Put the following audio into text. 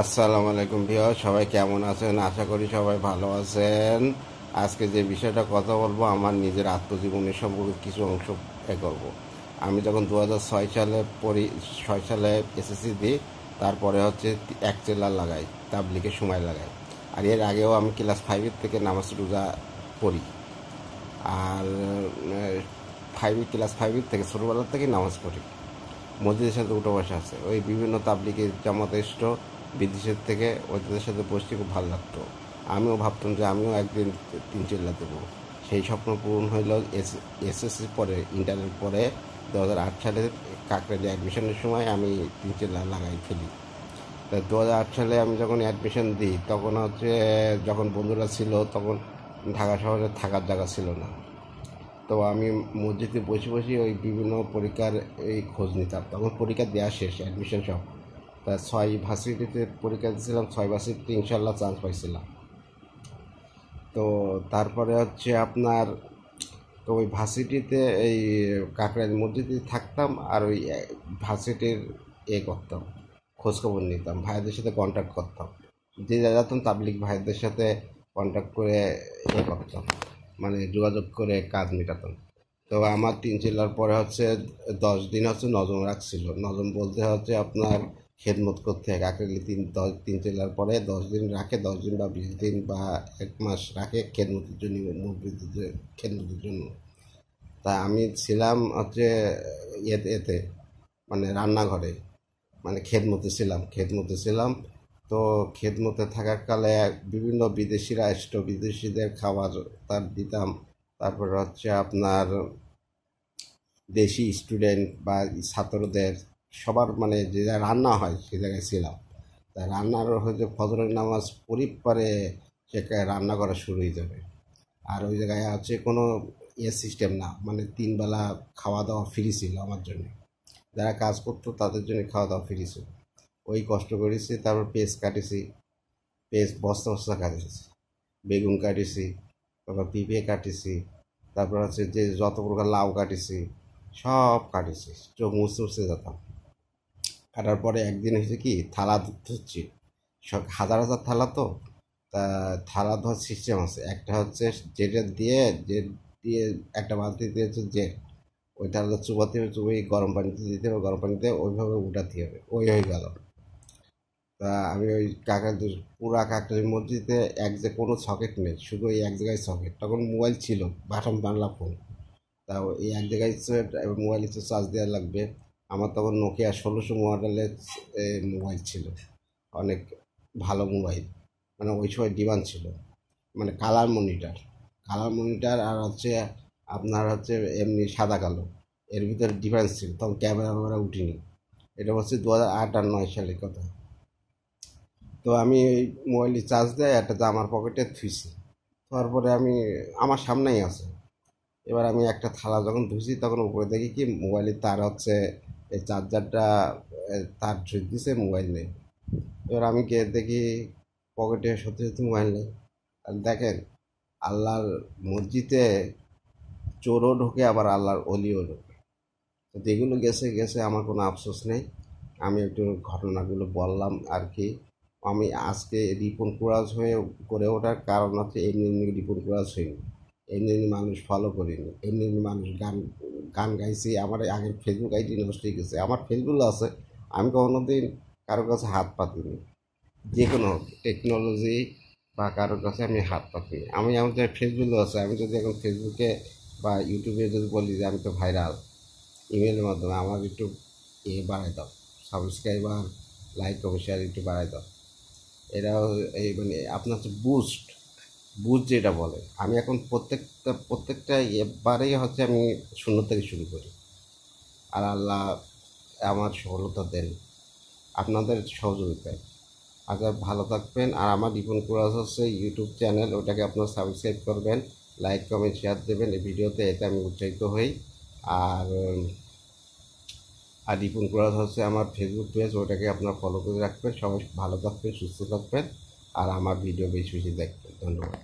আসসালামু আলাইকুম ভিউয়ার, সবাই কেমন আছেন? আশা করি সবাই ভালো আছেন। আজকে যে বিষয়টা কথা বলবো আমার নিজের আত্মজীবনের সম্পর্কে কিছু অংশ করব। আমি যখন 2006 সালে পড়ি, 6 সালে এসএসসি দিই, তারপরে হচ্ছে এক চেলা লাগাই, তাবলিগের সময় লাগাই। আর এর আগেও আমি ক্লাস 5 থেকে নামাজ রোজা পড়ি। আর ক্লাস 5 থেকে ছোটোবেলার থেকে নামাজ পড়ি। মসজিদের সাথে উঠা বসা আছে, ওই বিভিন্ন তাবলিগের জামাত এসত বিদেশের থেকে, ওদের সাথে বসতে খুব ভালো লাগতো। আমিও ভাবতাম যে আমিও একদিন 3 চিল্লা দেবো। সেই স্বপ্ন পূরণ হইল এসএসসির পরে, ইন্টারের পরে 2008 সালে কাকরাইলে অ্যাডমিশনের সময় আমি 3 চিল্লা লাগাই ফেলি। তা 2008 সালে আমি যখন অ্যাডমিশন দিই, তখন হচ্ছে যখন বন্ধুরা ছিল, তখন ঢাকা শহরে থাকার জায়গা ছিল না। তো আমি মসজিদে বসে বসে ওই বিভিন্ন পরীক্ষার এই খোঁজ নিতাম। তখন পরীক্ষা দেওয়া শেষ, অ্যাডমিশন সব। তা 6 ভার্সিটিতে পরীক্ষা দিয়েছিলাম, 6 ভার্সিটিতে ইনশাল্লাহ চান্স পাইছিলাম। তো তারপরে হচ্ছে আপনার, তো ওই ভার্সিটিতে এই কাকরাইল মসজিদে থাকতাম, আর ওই ভার্সিটির করতাম, খোঁজখবর নিতাম, ভাইদের সাথে কন্ট্যাক্ট করতাম। যে যেতাম তাবলিগ ভাইদের সাথে কন্ট্যাক্ট করে করতাম, মানে যোগাযোগ করে কাজ মেটাতাম। তো আমার 3 চিল্লার পরে হচ্ছে 10 দিন হচ্ছে নজম রাখছিল। নজম বলতে হচ্ছে আপনার খেদমত করতে হয়। কাকরাইলে 3 চিল্লার পরে 10 দিন রাখে, 10 দিন বা 20 দিন বা 1 মাস রাখে খেদমতের জন্য, মুরব্বীদের খেদমতের জন্য। তা আমি ছিলাম হচ্ছে এতে মানে রান্নাঘরে, মানে খেদমতে ছিলাম। তো খেদমতে থাকার কালে বিভিন্ন বিদেশিরা আসতো, বিদেশিদের খাবার তার দিতাম। তারপর হচ্ছে আপনার দেশি স্টুডেন্ট বা ছাত্রদের সবার, মানে যে জায়গায় রান্না হয় সে জায়গায় ছিলাম। তা রান্নার হয়তো ফজরের নামাজ পড়ি, পরে সেখানে রান্না করা শুরু হয়ে যাবে। আর ওই জায়গায় আছে কোনো সিস্টেম না, মানে 3 বেলা খাওয়া দাওয়া ফ্রি ছিল আমার জন্য। যারা কাজ করতো তাদের জন্য খাওয়া দাওয়া ফ্রি ছিল। ওই কষ্ট করেছি, তারপর পেঁয়াজ কাটেছি, পেঁয়াজ বস্তা বস্তা কাটেছি, বেগুন কাটেছি, তারপর পিঁপে কাটেছি, তারপর হচ্ছে যে যত প্রকার লাউ কাটেছি সব কাটেছি, চোখ মুছতে মুছতে যেতাম। কাটার পরে একদিন হয়েছে কি, থালা ধুচ্ছি, সব হাজার হাজার থালা তো। তা থালা ধোয়ার সিস্টেম আছে, একটা হচ্ছে যেটা দিয়ে, যে দিয়ে একটা বালতি দিয়েছে, যে ওই থালাটা চুবাতে হবে, চুবিয়ে গরম পানিতে দিতে হবে, গরম পানিতে ওইভাবে উঠাতে হবে, ওই হয়ে গেল। তা আমি ওই পুরা কাকরাইল মসজিদে কোনো সকেট নেই, শুধু ওই এক জায়গায় সকেট। তখন মোবাইল ছিল, বাটন বাংলা ফোন। তা এই এক জায়গায় মোবাইলে তো চার্জ দেওয়া লাগবে। আমার তখন নোকিয়া 1600 মডেলের মোবাইল ছিল, অনেক ভালো মোবাইল, মানে ওই সময় ডিমান্ড ছিল। মানে কালার মনিটার আর হচ্ছে আপনার হচ্ছে এমনি সাদা কালো, এর ভিতরে ডিফারেন্স ছিল। তখন ক্যামেরা আমরা উঠিনি, এটা হচ্ছে 2008 আর 9 সালের কথা। তো আমি ওই মোবাইলে চার্জ দেয় একটা জামার পকেটে থুইছি। তারপরে আমি, আমার সামনেই আছে। এবার আমি একটা থালা যখন ধুইছি, তখন উপরে দেখি কি মোবাইলের তার হচ্ছে এই চার্জারটা, তার ঝুঁক দিছে, মোবাইল নেই। এবার আমি গিয়ে দেখি পকেটে সত্যি সত্যি মোবাইল নেই। আর দেখেন, আল্লাহর মসজিদে চোরও ঢোকে, আবার আল্লাহর অলিও ঢোকে। তো যেগুলো গেছে গেছে, আমার কোনো আফসোস নেই। আমি একটু ঘটনাগুলো বললাম আর কি। আমি আজকে রিপন কুরাজ হয়ে করে ওঠার কারণ হচ্ছে, এমনি এমনি রিপন কুরাজ হয়নি, এমনি এমনি মানুষ ফলো করিনি, এমনি এমনি মানুষ গান গান গাইছি। আমার আগের ফেসবুক আইডি নষ্ট হয়ে গেছে, আমার ফেসবুক আছে, আমি কোনোদিন কারোর কাছে হাত পাতিনি। যে কোনো টেকনোলজি বা কারোর কাছে আমি হাত পাতিনি। আমি আমাদের ফেসবুকও আছে, আমি যদি এখন ফেসবুকে বা ইউটিউবে যদি বলি যে আমি তো ভাইরাল, ইমেলের মাধ্যমে আমার একটু বাড়াই দাও, সাবস্ক্রাইবার, লাইক, কমেন্ট, শেয়ার একটু বাড়াই দাও। এরাও এই মানে আপনার হচ্ছে বুস্ট, যেটা বলে, আমি এখন প্রত্যেকটা এবারেই হচ্ছে আমি শূন্য থেকে শুরু করি। আর আল্লাহ আমার সফলতা দেন আপনাদের সহযোগিতায়। আচ্ছা, ভালো থাকবেন। আর আমার রিপন কুরাজ হচ্ছে ইউটিউব চ্যানেল, ওটাকে আপনার সাবস্ক্রাইব করবেন, লাইক, কমেন্ট, শেয়ার দেবেন এই ভিডিওতে, এতে আমি উৎসাহিত হই। আর আর রিপন কুরাজ হচ্ছে আমার ফেসবুক পেজ, ওটাকে আপনার ফলো করে রাখবেন। সবাই ভালো থাকবেন, সুস্থ থাকবেন, আর আমার ভিডিও বেশি বেশি দেখবেন। ধন্যবাদ।